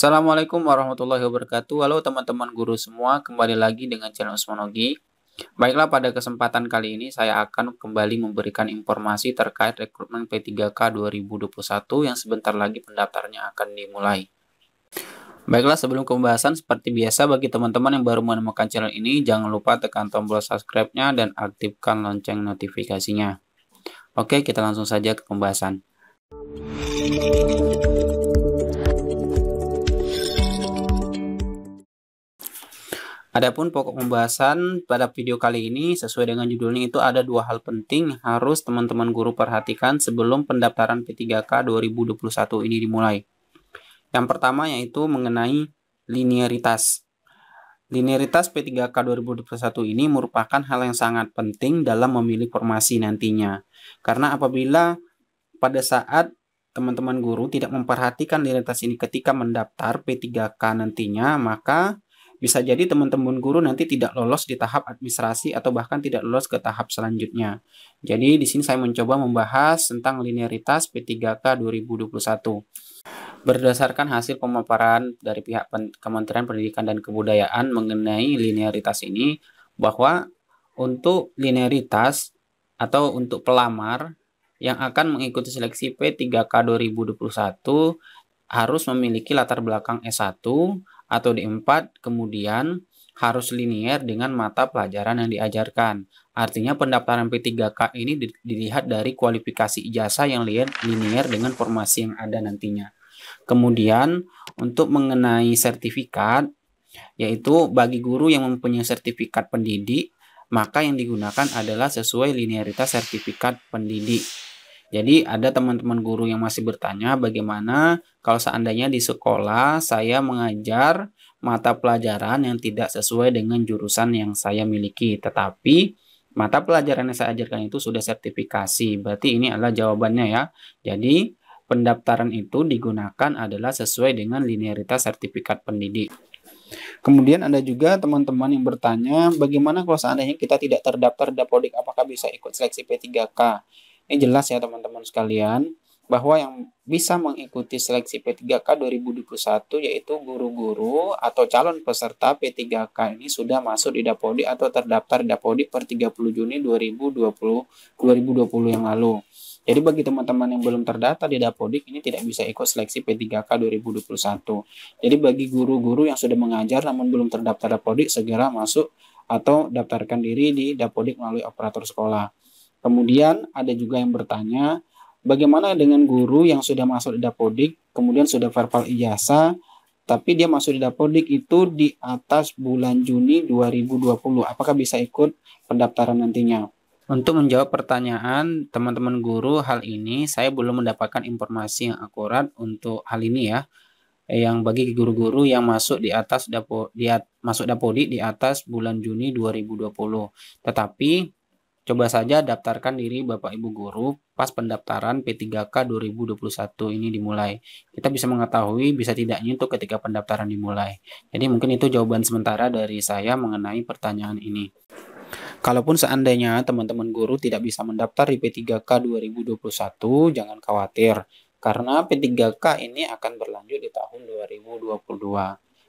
Assalamualaikum warahmatullahi wabarakatuh. Halo teman-teman guru semua, kembali lagi dengan channel Usmonogi. Baiklah, pada kesempatan kali ini saya akan kembali memberikan informasi terkait rekrutmen P3K 2021 yang sebentar lagi pendaftarannya akan dimulai. Baiklah, sebelum pembahasan, seperti biasa bagi teman-teman yang baru menemukan channel ini, jangan lupa tekan tombol subscribe-nya dan aktifkan lonceng notifikasinya. Oke, kita langsung saja ke pembahasan. Adapun pokok pembahasan pada video kali ini sesuai dengan judulnya itu ada dua hal penting harus teman-teman guru perhatikan sebelum pendaftaran P3K 2021 ini dimulai. Yang pertama yaitu mengenai linearitas. Linearitas P3K 2021 ini merupakan hal yang sangat penting dalam memilih formasi nantinya. Karena apabila pada saat teman-teman guru tidak memperhatikan linearitas ini ketika mendaftar P3K nantinya, maka bisa jadi teman-teman guru nanti tidak lolos di tahap administrasi atau bahkan tidak lolos ke tahap selanjutnya. Jadi di sini saya mencoba membahas tentang linearitas P3K 2021. Berdasarkan hasil pemaparan dari pihak Kementerian Pendidikan dan Kebudayaan mengenai linearitas ini, bahwa untuk linearitas atau untuk pelamar yang akan mengikuti seleksi P3K 2021 harus memiliki latar belakang S1 atau D4, kemudian harus linear dengan mata pelajaran yang diajarkan. Artinya pendaftaran P3K ini dilihat dari kualifikasi ijazah yang linear dengan formasi yang ada nantinya. Kemudian untuk mengenai sertifikat, yaitu bagi guru yang mempunyai sertifikat pendidik, maka yang digunakan adalah sesuai linearitas sertifikat pendidik. Jadi ada teman-teman guru yang masih bertanya bagaimana kalau seandainya di sekolah saya mengajar mata pelajaran yang tidak sesuai dengan jurusan yang saya miliki, tetapi mata pelajaran yang saya ajarkan itu sudah sertifikasi. Berarti ini adalah jawabannya ya. Jadi pendaftaran itu digunakan adalah sesuai dengan linearitas sertifikat pendidik. Kemudian ada juga teman-teman yang bertanya bagaimana kalau seandainya kita tidak terdaftar Dapodik, apakah bisa ikut seleksi P3K? Ini jelas ya teman-teman sekalian, bahwa yang bisa mengikuti seleksi P3K 2021 yaitu guru-guru atau calon peserta P3K ini sudah masuk di Dapodik atau terdaftar Dapodik per 30 Juni 2020 yang lalu. Jadi bagi teman-teman yang belum terdaftar di Dapodik ini tidak bisa ikut seleksi P3K 2021. Jadi bagi guru-guru yang sudah mengajar namun belum terdaftar Dapodik, segera masuk atau daftarkan diri di Dapodik melalui operator sekolah. Kemudian ada juga yang bertanya, bagaimana dengan guru yang sudah masuk di Dapodik, kemudian sudah verbal ijazah, tapi dia masuk di Dapodik itu di atas bulan Juni 2020. Apakah bisa ikut pendaftaran nantinya? Untuk menjawab pertanyaan teman-teman guru hal ini, saya belum mendapatkan informasi yang akurat untuk hal ini ya. Yang bagi guru-guru yang masuk masuk Dapodik di atas bulan Juni 2020. Tetapi coba saja daftarkan diri Bapak Ibu guru pas pendaftaran P3K 2021 ini dimulai. Kita bisa mengetahui bisa tidaknya itu ketika pendaftaran dimulai. Jadi mungkin itu jawaban sementara dari saya mengenai pertanyaan ini. Kalaupun seandainya teman-teman guru tidak bisa mendaftar di P3K 2021, jangan khawatir. Karena P3K ini akan berlanjut di tahun 2022.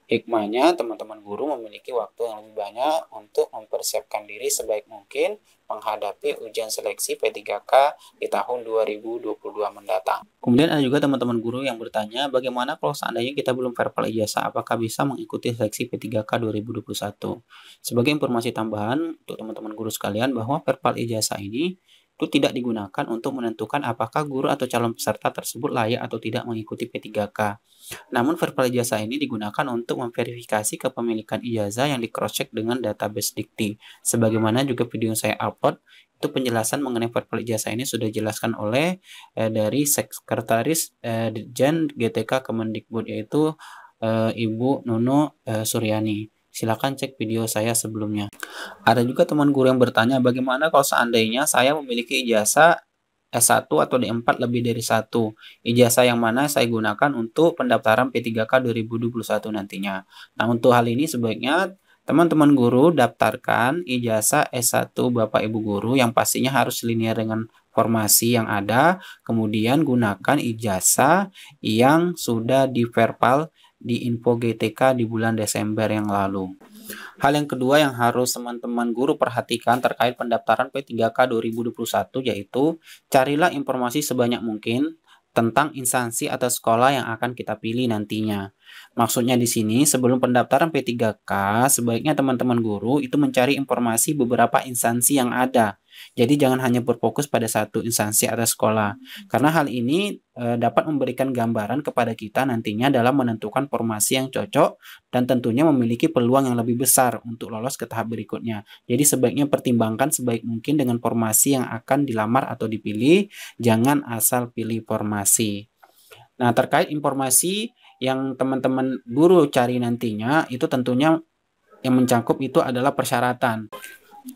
Hikmahnya teman-teman guru memiliki waktu yang lebih banyak untuk mempersiapkan diri sebaik mungkin menghadapi ujian seleksi P3K di tahun 2022 mendatang. Kemudian ada juga teman-teman guru yang bertanya bagaimana kalau seandainya kita belum verbal ijazah, apakah bisa mengikuti seleksi P3K 2021? Sebagai informasi tambahan untuk teman-teman guru sekalian bahwa verbal ijazah ini itu tidak digunakan untuk menentukan apakah guru atau calon peserta tersebut layak atau tidak mengikuti P3K. Namun verbal ijazah ini digunakan untuk memverifikasi kepemilikan ijazah yang di-cross-check dengan database Dikti. Sebagaimana juga video yang saya upload, itu penjelasan mengenai verbal ijazah ini sudah dijelaskan oleh dari Sekretaris Ditjen GTK Kemendikbud, yaitu Ibu Nuno Suryani. Silakan cek video saya sebelumnya. Ada juga teman guru yang bertanya bagaimana kalau seandainya saya memiliki ijazah S1 atau D4 lebih dari 1. Ijazah yang mana saya gunakan untuk pendaftaran P3K 2021 nantinya. Nah, untuk hal ini sebaiknya teman-teman guru daftarkan ijazah S1 Bapak Ibu guru yang pastinya harus linear dengan formasi yang ada, kemudian gunakan ijazah yang sudah diverbal di info GTK di bulan Desember yang lalu. Hal yang kedua yang harus teman-teman guru perhatikan terkait pendaftaran P3K 2021 yaitu carilah informasi sebanyak mungkin tentang instansi atau sekolah yang akan kita pilih nantinya. Maksudnya di sini sebelum pendaftaran P3K, sebaiknya teman-teman guru itu mencari informasi beberapa instansi yang ada. Jadi jangan hanya berfokus pada satu instansi atau sekolah. Karena hal ini dapat memberikan gambaran kepada kita nantinya dalam menentukan formasi yang cocok dan tentunya memiliki peluang yang lebih besar untuk lolos ke tahap berikutnya. Jadi sebaiknya pertimbangkan sebaik mungkin dengan formasi yang akan dilamar atau dipilih, jangan asal pilih formasi. Nah, terkait informasi yang teman-teman guru cari nantinya, itu tentunya yang mencakup itu adalah persyaratan.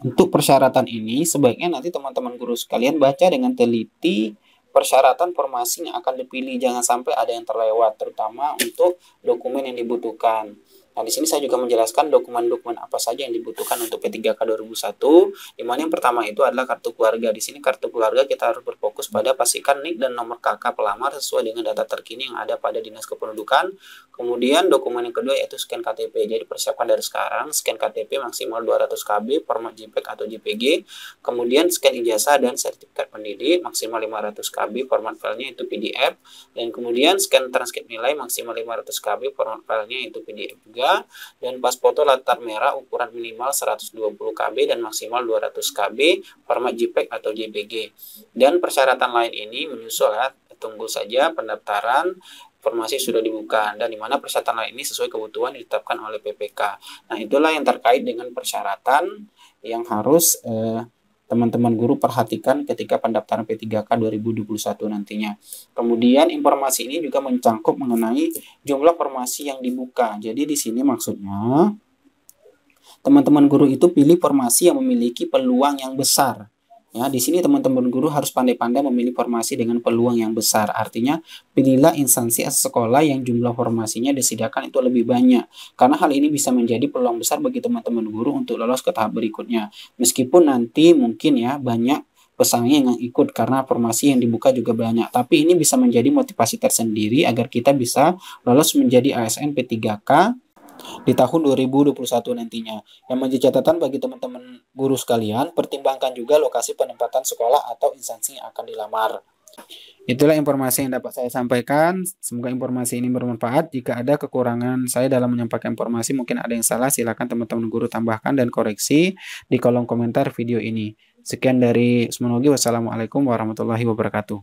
Untuk persyaratan ini, sebaiknya nanti teman-teman guru sekalian baca dengan teliti persyaratan formasi yang akan dipilih. Jangan sampai ada yang terlewat, terutama untuk dokumen yang dibutuhkan. Nah, di sini saya juga menjelaskan dokumen-dokumen apa saja yang dibutuhkan untuk P3K 2001, di mana yang pertama itu adalah kartu keluarga. Di sini kartu keluarga kita harus berfokus pada pastikan NIK dan nomor KK pelamar sesuai dengan data terkini yang ada pada Dinas Kependudukan. Kemudian dokumen yang kedua yaitu scan KTP. Jadi persiapkan dari sekarang, scan KTP maksimal 200 KB, format JPEG atau JPG. Kemudian scan ijazah dan sertifikat pendidik maksimal 500 KB, format filenya itu PDF. Dan kemudian scan transkrip nilai maksimal 500 KB, format filenya itu PDF juga. Dan pas foto latar merah ukuran minimal 120 KB dan maksimal 200 KB, format JPEG atau JPG. Dan persyaratan lain ini menyusul ya, tunggu saja pendaftaran informasi sudah dibuka dan dimana persyaratan lain ini sesuai kebutuhan ditetapkan oleh PPK. Nah, itulah yang terkait dengan persyaratan yang harus teman-teman guru perhatikan ketika pendaftaran P3K 2021 nantinya. Kemudian informasi ini juga mencangkup mengenai jumlah formasi yang dibuka. Jadi di sini maksudnya teman-teman guru itu pilih formasi yang memiliki peluang yang besar. Ya, di sini teman-teman guru harus pandai-pandai memilih formasi dengan peluang yang besar. Artinya, pilihlah instansi sekolah yang jumlah formasinya disediakan itu lebih banyak. Karena hal ini bisa menjadi peluang besar bagi teman-teman guru untuk lolos ke tahap berikutnya. Meskipun nanti mungkin ya banyak pesaing yang ikut karena formasi yang dibuka juga banyak. Tapi ini bisa menjadi motivasi tersendiri agar kita bisa lolos menjadi ASN P3K di tahun 2021 nantinya. Yang menjadi catatan bagi teman-teman guru sekalian, pertimbangkan juga lokasi penempatan sekolah atau instansi yang akan dilamar. Itulah informasi yang dapat saya sampaikan. Semoga informasi ini bermanfaat. Jika ada kekurangan saya dalam menyampaikan informasi, mungkin ada yang salah, silakan teman-teman guru tambahkan dan koreksi di kolom komentar video ini. Sekian dari Semonogi. Wassalamualaikum warahmatullahi wabarakatuh.